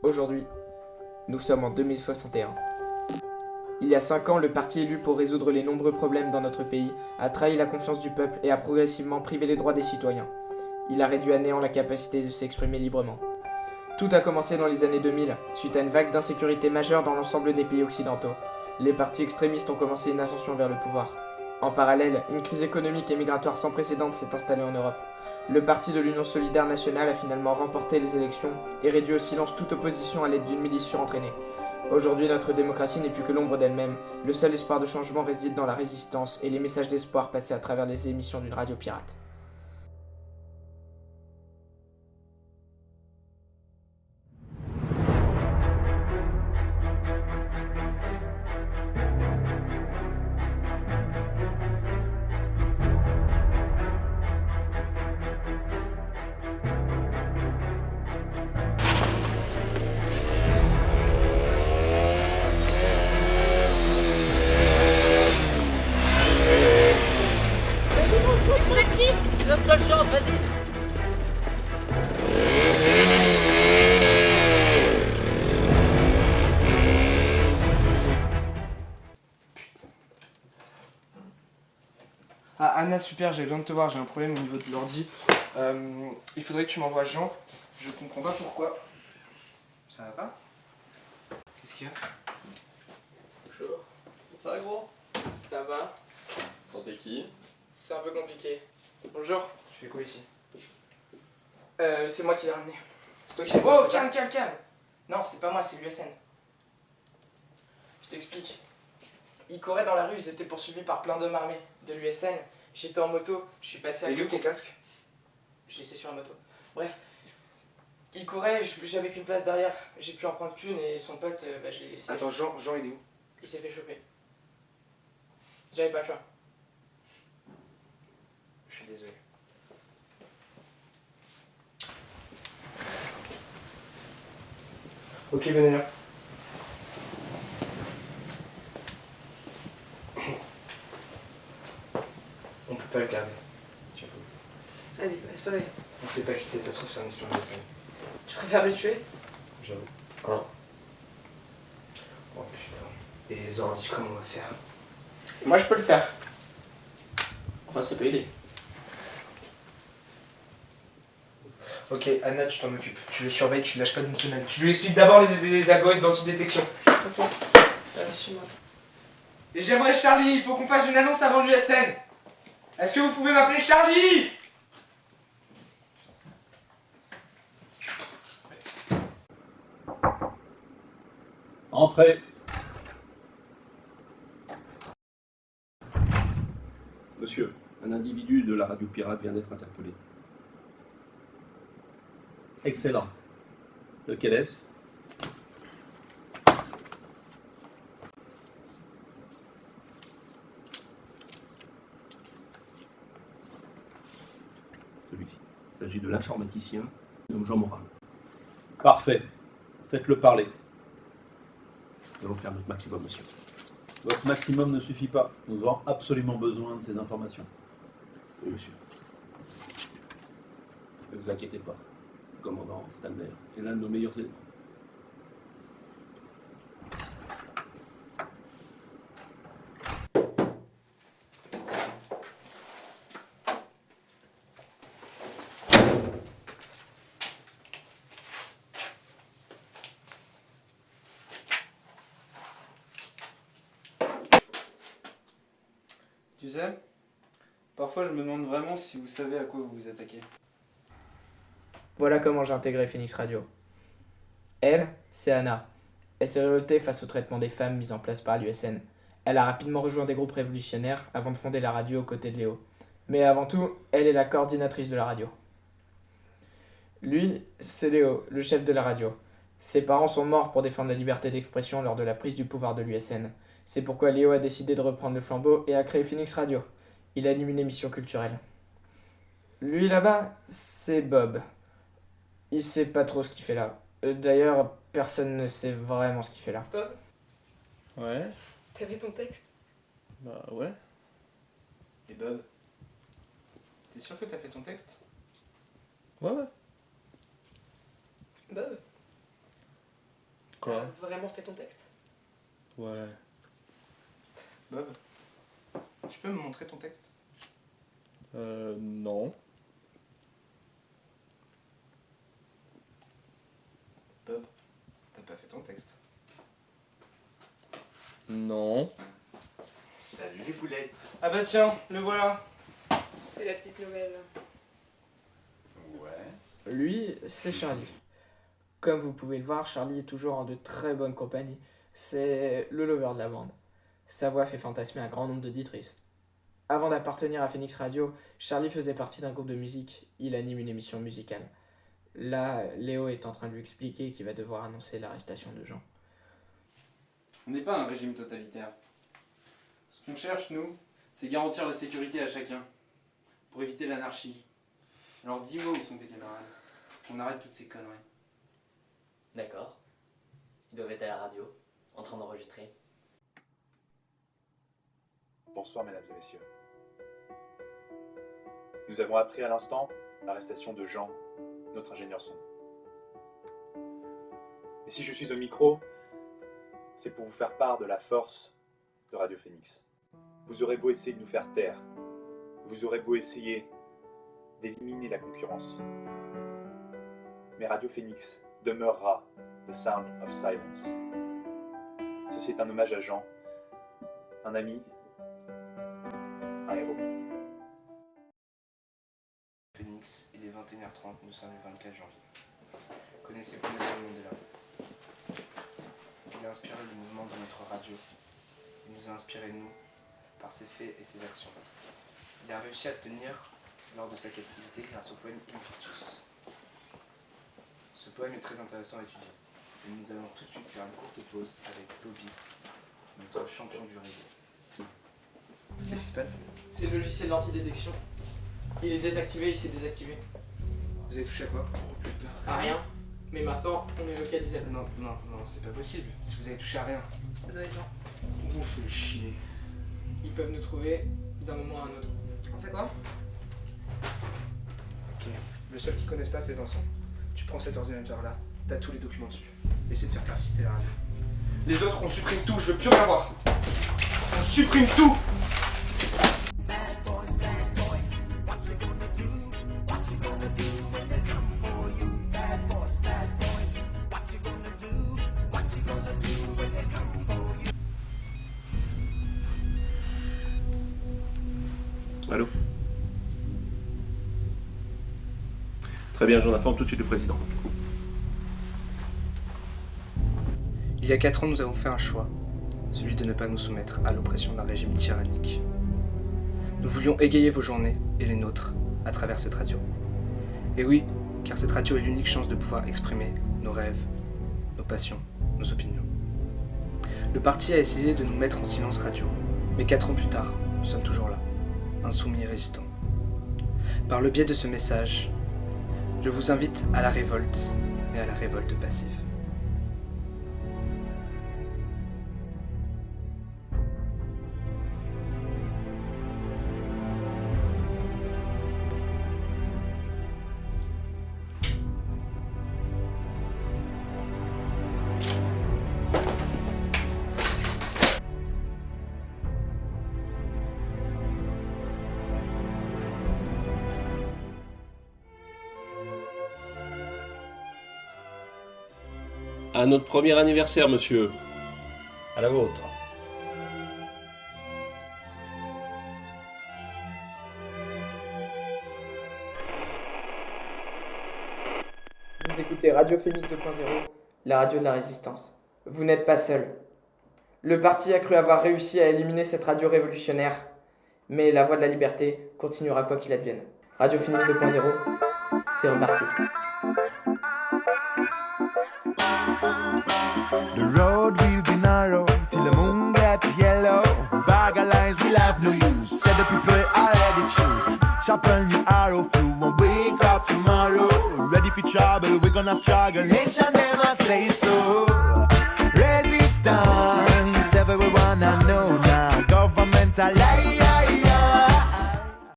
Aujourd'hui, nous sommes en 2061. Il y a 5 ans, le parti élu pour résoudre les nombreux problèmes dans notre pays a trahi la confiance du peuple et a progressivement privé les droits des citoyens. Il a réduit à néant la capacité de s'exprimer librement. Tout a commencé dans les années 2000, suite à une vague d'insécurité majeure dans l'ensemble des pays occidentaux. Les partis extrémistes ont commencé une ascension vers le pouvoir. En parallèle, une crise économique et migratoire sans précédent s'est installée en Europe. Le parti de l'Union solidaire nationale a finalement remporté les élections et réduit au silence toute opposition à l'aide d'une milice surentraînée. Aujourd'hui, notre démocratie n'est plus que l'ombre d'elle-même. Le seul espoir de changement réside dans la résistance et les messages d'espoir passés à travers les émissions d'une radio pirate. Vous êtes qui? C'est notre seule chance, vas-y. Ah Anna, super, j'ai besoin de te voir, j'ai un problème au niveau de l'ordi. Il faudrait que tu m'envoies Jean. Je comprends pas pourquoi. Ça va pas? Qu'est-ce qu'il y a? Bonjour, Ça va, gros? ça va? T'es qui? C'est un peu compliqué. Bonjour, Tu fais quoi ici? c'est moi qui l'ai ramené. C'est toi qui l'as Oh, fait ça? calme. Non, c'est pas moi, c'est l'USN. Je t'explique. Ils couraient dans la rue, ils étaient poursuivis par plein d'hommes armés de l'USN. J'étais en moto, je suis passé à Et lui, côté. ton casque? Je l'ai laissé sur la moto. Bref. Il courait, j'avais qu'une place derrière. J'ai pu en prendre qu'une et son pote, je l'ai laissé. Attends, Jean, il est où? Il s'est fait choper. J'avais pas le choix. Je suis désolé. Ok, venez là. On peut pas le garder. Tu vois. Allez, bah, sauvé. On sait pas qui c'est, ça se trouve c'est un espion de l'USN. Tu préfères le tuer? J'avoue. Hein? Oh putain. Et les ordis, comment on va faire? Moi, je peux le faire. Enfin, ça peut aider. Ok, Anna, tu t'en occupes. Tu le surveilles, tu le lâches pas d'une semaine. Tu lui expliques d'abord les algorithmes d'antidétection. Ok. Suis-moi. Et j'aimerais Charlie, il faut qu'on fasse une annonce avant l'USN. Est-ce que vous pouvez m'appeler Charlie? Entrez. Monsieur, un individu de la radio pirate vient d'être interpellé. Excellent. Lequel est-ce? Celui-ci. Il s'agit de l'informaticien, nommé Jean Morin. Parfait. Faites-le parler. Nous allons faire notre maximum, monsieur. Votre maximum ne suffit pas. Nous avons absolument besoin de ces informations. Oui, monsieur. Ne vous inquiétez pas. Le commandant Stanley est l'un de nos meilleurs éléments. Tu sais, parfois je me demande vraiment si vous savez à quoi vous vous attaquez. Voilà comment j'ai intégré Phoenix Radio. Elle, c'est Anna. Elle s'est révoltée face au traitement des femmes mis en place par l'USN. Elle a rapidement rejoint des groupes révolutionnaires avant de fonder la radio aux côtés de Léo. Mais avant tout, elle est la coordinatrice de la radio. Lui, c'est Léo, le chef de la radio. Ses parents sont morts pour défendre la liberté d'expression lors de la prise du pouvoir de l'USN. C'est pourquoi Léo a décidé de reprendre le flambeau et a créé Phoenix Radio. Il anime une émission culturelle. Lui là-bas, c'est Bob. Il sait pas trop ce qu'il fait là. D'ailleurs, personne ne sait vraiment ce qu'il fait là. Bob, Ouais, t'as vu ton texte? bah ouais. Et Bob, t'es sûr que t'as fait ton texte? Ouais. Bob, T'as vraiment fait ton texte? Ouais. Bob, tu peux me montrer ton texte? Non. Bob, t'as pas fait ton texte. Non. Salut les boulettes. Ah bah tiens, le voilà. C'est la petite nouvelle. Ouais. Lui, c'est Charlie. Comme vous pouvez le voir, Charlie est toujours en de très bonne compagnie. C'est le lover de la bande. Sa voix fait fantasmer un grand nombre d'auditrices. Avant d'appartenir à Phoenix Radio, Charlie faisait partie d'un groupe de musique. Il anime une émission musicale. Là, Léo est en train de lui expliquer qu'il va devoir annoncer l'arrestation de Jean. On n'est pas un régime totalitaire. Ce qu'on cherche, nous, c'est garantir la sécurité à chacun, pour éviter l'anarchie. Alors dis-moi où sont tes camarades, qu'on arrête toutes ces conneries. D'accord. Ils doivent être à la radio, en train d'enregistrer. Bonsoir mesdames et messieurs. Nous avons appris à l'instant l'arrestation de Jean, notre ingénieur son. Et si je suis au micro, c'est pour vous faire part de la force de Radio Phoenix. Vous aurez beau essayer de nous faire taire, vous aurez beau essayer d'éliminer la concurrence, mais Radio Phoenix demeurera the sound of silence. Ceci est un hommage à Jean, un ami, un héros. Phoenix, il est 21h30, nous sommes le 24 janvier. Connaissez-vous Nelson Mandela? Il a inspiré le mouvement de notre radio. Il nous a inspiré, nous, par ses faits et ses actions. Il a réussi à tenir lors de sa captivité grâce au poème Invictus. Ce poème est très intéressant à étudier. Et nous allons tout de suite faire une courte pause avec Bobby, notre champion du reggae. Qu'est-ce qui se passe? C'est le logiciel d'antidétection. Il est désactivé, il s'est désactivé. Vous avez touché à quoi? À rien. Mais maintenant, on est localisé. Non, c'est pas possible. Si vous avez touché à rien. Ça doit être Jean. On fait chier. Ils peuvent nous trouver d'un moment à un autre. On fait quoi? Ok. Le seul qui connaisse pas, c'est Vincent. Tu prends cet ordinateur-là, t'as tous les documents dessus. Essaie de faire persister la radio. Les autres, on supprime tout, je veux plus rien voir. On supprime tout! Allô? Très bien, j'en informe tout de suite le président. Il y a 4 ans, nous avons fait un choix, celui de ne pas nous soumettre à l'oppression d'un régime tyrannique. Nous voulions égayer vos journées et les nôtres à travers cette radio. Et oui, car cette radio est l'unique chance de pouvoir exprimer nos rêves, nos passions, nos opinions. Le parti a essayé de nous mettre en silence radio, mais 4 ans plus tard, nous sommes toujours là, insoumis et résistants. Par le biais de ce message, je vous invite à la révolte, mais à la révolte passive. À notre premier anniversaire, monsieur. À la vôtre. Vous écoutez Radio Phoenix 2.0, la radio de la résistance. Vous n'êtes pas seul. Le parti a cru avoir réussi à éliminer cette radio révolutionnaire, mais la voie de la liberté continuera quoi qu'il advienne. Radio Phoenix 2.0, c'est reparti. The road will be narrow till the moon gets yellow. Bag of lies will have no use. Said the people already choose. Sharpen your arrow through and wake up tomorrow. Ready for trouble, we're gonna struggle. Nation never say so. Resistance, everyone I know now. Government a liar.